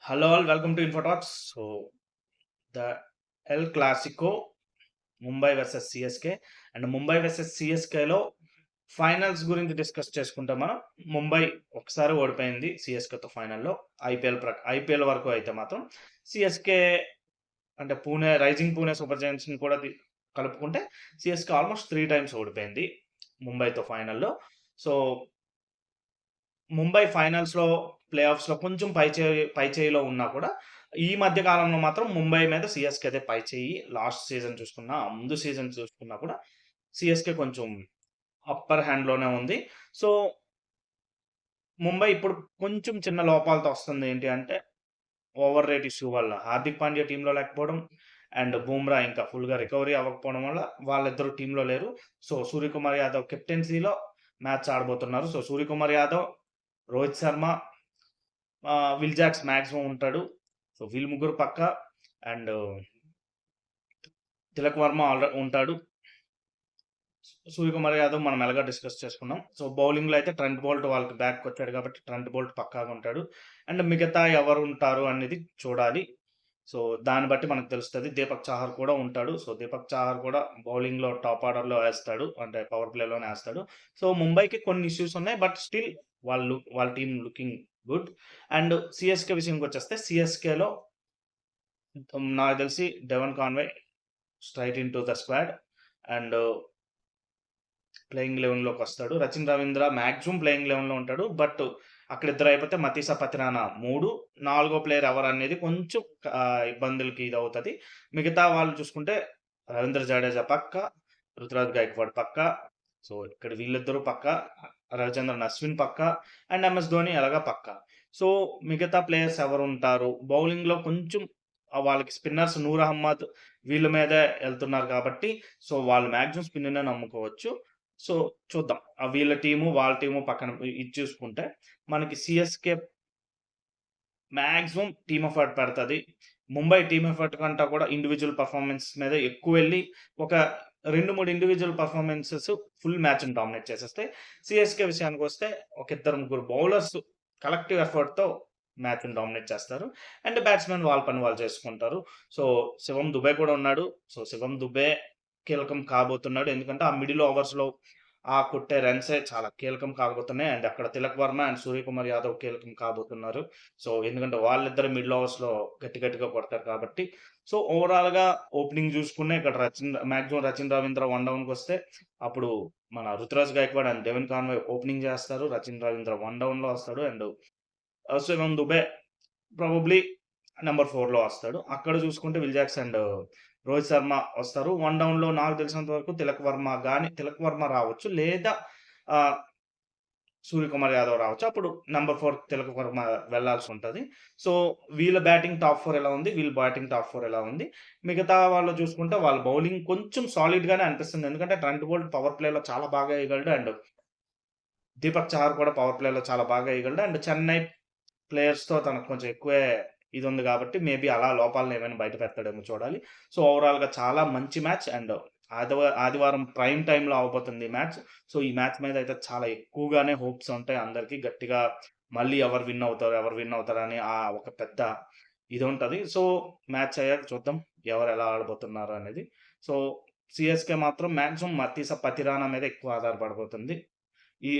Hello all, welcome to InfoTalks. So the El Clasico, Mumbai versus CSK and Mumbai versus CSKలో finals గురించి discuss చేసుకుంటే మనం ముంబై ఒకసారి ఓడిపోయింది సిఎస్కేతో ఫైనల్లో. ఐపీఎల్ వరకు అయితే మాత్రం సిఎస్కే అంటే రైజింగ్ పూణే సూపర్ జైంట్స్ని కూడా కలుపుకుంటే సిఎస్కే ఆల్మోస్ట్ 3 టైమ్స్ ఓడిపోయింది ముంబైతో ఫైనల్లో. సో ముంబై ఫైనల్స్‌లో, ప్లే ఆఫ్స్‌లో కొంచెం పైచేయిలో ఉన్నా కూడా, ఈ మధ్య కాలంలో మాత్రం ముంబై మీద సీఎస్‌కేదే పైచేయి. లాస్ట్ సీజన్ చూసుకున్నా, ముందు సీజన్ చూసుకున్నా కూడా సీఎస్‌కే కొంచెం అప్పర్ హ్యాండ్‌లోనే ఉంది. సో, ముంబై ఇప్పుడు కొంచెం చిన్న లోపాలతో వస్తుంది. ఏంటి అంటే, ఓవర్ రేట్ ఇష్యూ వల్ల హార్దిక్ పాండ్యా టీమ్‌లో లేకపోవడం అండ్ బుమ్రా ఇంకా ఫుల్‌గా రికవరీ అవ్వకపోవడం వల్ల వాళ్ళిద్దరూ టీమ్‌లో లేరు. సో, సూర్యకుమార్ యాదవ్ కెప్టెన్సీలో మ్యాచ్ ఆడబోతున్నారు. So, Suryakumar Yadav, Rohit Sharma, Will Jacks maximum ఉంటాడు. సో వీళ్ళు ముగ్గురు పక్క అండ్ తిలక్ వర్మ ఉంటాడు. సూర్యకుమార్ యాదవ్ మనం ఎలాగా డిస్కస్ చేసుకున్నాం. సో బౌలింగ్లో అయితే ట్రెంట్ బోల్ట్ వాళ్ళకి బ్యాక్ వచ్చాడు కాబట్టి ట్రెంట్ బోల్ట్ పక్కాగా ఉంటాడు. అండ్ మిగతా ఎవరు ఉంటారు అనేది చూడాలి. సో దాన్ని బట్టి మనకు తెలుస్తుంది. దీపక్ చాహర్ కూడా ఉంటాడు. సో దీపక్ చాహర్ కూడా బౌలింగ్లో టాప్ ఆర్డర్లో వేస్తాడు, అంటే పవర్ ప్లేలోనే వేస్తాడు. సో ముంబైకి కొన్ని ఇష్యూస్ ఉన్నాయి, బట్ స్టిల్ వాళ్ళ team looking good. And CSK విషయంకి వచ్చేస్తే సిఎస్కేలో నాకు తెలిసి Devon Conway straight into the squad and playing లెవెన్లోకి వస్తాడు. రచిన్ రవీంద్ర మ్యాక్సిమం ప్లేయింగ్ లెవెన్లో ఉంటాడు. బట్ అక్కడ ఇద్దరు అయిపోతే మతీసా పతిరానా 3, 4గో ప్లేయర్ ఎవరు అనేది కొంచెం ఇబ్బందులకి ఇది అవుతుంది. మిగతా వాళ్ళు చూసుకుంటే రవీంద్ర జడేజా పక్క, రుతురాజ్ గైక్వాడ్ పక్క. సో ఇక్కడ వీళ్ళిద్దరూ పక్క, రవిచంద్రన్ అశ్విన్ పక్క అండ్ ఎంఎస్ ధోని ఎలాగా పక్క. సో మిగతా ప్లేయర్స్ ఎవరు ఉంటారు బౌలింగ్లో కొంచెం వాళ్ళకి స్పిన్నర్స్ నూర్ అహ్మద్ వీళ్ళ మీదే వెళ్తున్నారు కాబట్టి సో వాళ్ళు మ్యాక్సిమం స్పిన్నే నమ్ముకోవచ్చు. సో చూద్దాం వీళ్ళ టీము వాళ్ళ టీము పక్కన ఇది చూసుకుంటే మనకి సిఎస్కే మ్యాక్సిమం టీమ్ ఎఫర్ట్ పెడతది. ముంబై టీమ్ ఎఫర్ట్ కంటా కూడా ఇండివిజువల్ పర్ఫార్మెన్స్ మీద ఎక్కువ వెళ్ళి ఒక 2, 3 ఇండివిజువల్ పర్ఫార్మెన్సెస్ ఫుల్ మ్యాచ్‌ని డామినేట్ చేసేస్తాయి. సిఎస్కే విషయానికొస్తే ఒక ఇద్దరు ముగ్గురు బౌలర్స్ కలెక్టివ్ ఎఫర్ట్‌తో మ్యాచ్‌ని డామినేట్ చేస్తారు. అండ్ బ్యాట్స్‌మెన్ వాళ్ళ పని వాళ్ళు చేసుకుంటారు. సో శివం దుబే కూడా ఉన్నాడు. సో శివం దుబే కీలకం కాబోతున్నాడు. ఎందుకంటే ఆ మిడిల్ ఓవర్స్‌లో కొట్టే రన్సే చాలా కీలకం కాబోతున్నాయి. అండ్ అక్కడ తిలక్ వర్మ అండ్ సూర్యకుమార్ యాదవ్ కీలకం కాబోతున్నారు. సో ఎందుకంటే వాళ్ళిద్దరు మిడిల్ ఓవర్స్‌లో గట్టిగా కొడతారు కాబట్టి. సో ఓవరాల్‌గా ఓపెనింగ్ చూసుకున్న ఇక్కడ మాక్సిమం రచిన్ రవీంద్ర వన్ డౌన్‌కొస్తే అప్పుడు మన Ruturaj Gaikwad and Devon Conway opening చేస్తారు. రచిన్ రవీంద్ర వన్ డౌన్‌లో వస్తాడు and Shivam Dube probably number 4లో వస్తాడు. అక్కడ చూసుకుంటే Will Jacks and Rohit Sharma వస్తారు. వన్ డౌన్‌లో నాకు తెలిసినంత వరకు తిలక్ వర్మ రావచ్చు. లేదా ఆహ్, సూర్యకుమార్ యాదవ్ రావచ్చు. అప్పుడు నంబర్ 4 తిలక్ వర్మ వెళ్ళాల్సుంటది. సో వీళ్ళ బ్యాటింగ్ టాప్ 4 ఎలా ఉంది? వీళ్ళ బ్యాటింగ్ టాప్ 4 ఎలా ఉంది? మిగతా వాళ్ళు చూసుకుంటే వాళ్ళ బౌలింగ్ కొంచెం సాలిడ్‌గానే అనిపిస్తుంది. ఎందుకంటే ట్రెంట్ బోల్ట్ పవర్ ప్లేలో చాలా బాగా ఎయగలడు అండ్ దీపక్ చహర్ కూడా పవర్ ప్లేలో చాలా బాగా ఎయగలడు. అండ్ చెన్నై ప్లేయర్స్‌తో తనకు కొంచెం ఎక్కువే ఇదుంది కాబట్టి మేబీ అలా లోపాలను ఏమైనా బయట పెడతాడేమో చూడాలి. సో ఓవరాల్‌గా చాలా మంచి మ్యాచ్ అండ్ ఆదివారం ప్రైమ్ టైమ్‌లో అవ్వబోతుంది ఈ మ్యాచ్. సో ఈ మ్యాచ్ మీద అయితే చాలా ఎక్కువగానే హోప్స్ ఉంటాయి అందరికి. గట్టిగా మళ్ళీ ఎవరు విన్ అవుతారని ఒక పెద్ద ఇదుంటది. సో మ్యాచ్ అయ్యాక చూద్దాం ఎవరు ఎలా ఆడబోతున్నారు అనేది. సో సీఎస్‌కే మాత్రం మాక్సిమం మతీస పతిరానా మీద ఎక్కువ ఆధారపడబోతుంది.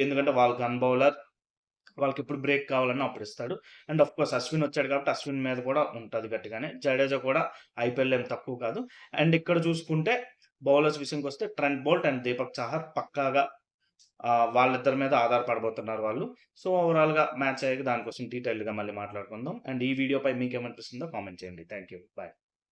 ఎందుకంటే వాళ్ళు గన్ బౌలర్. వాళ్ళకెప్పుడు బ్రేక్ కావాలన్నా అప్పుడు ఇస్తాడు. అండ్ ఆఫ్ కోర్స్ అశ్విన్ వచ్చాడు కాబట్టి అశ్విన్ మీద కూడా ఉంటది గట్టిగానే. జడేజా కూడా ఐపీఎల్‌లో ఏం తక్కువ కాదు. అండ్ ఇక్కడ చూసుకుంటే బౌలర్స్ విషయంకొస్తే Trent Boult and Deepak Chahar పక్కాగా వాళ్ళిద్దరి మీద ఆధారపడబోతున్నారు వాళ్ళు. సో ఓవరాల్‌గా మ్యాచ్ అయ్యాక దాని కోసం డీటెయిల్డ్‌గా మళ్ళీ మాట్లాడుకుందాం. అండ్ ఈ వీడియోపై మీకేమనిపిస్తుందో కామెంట్ చేయండి. Thank you. బై.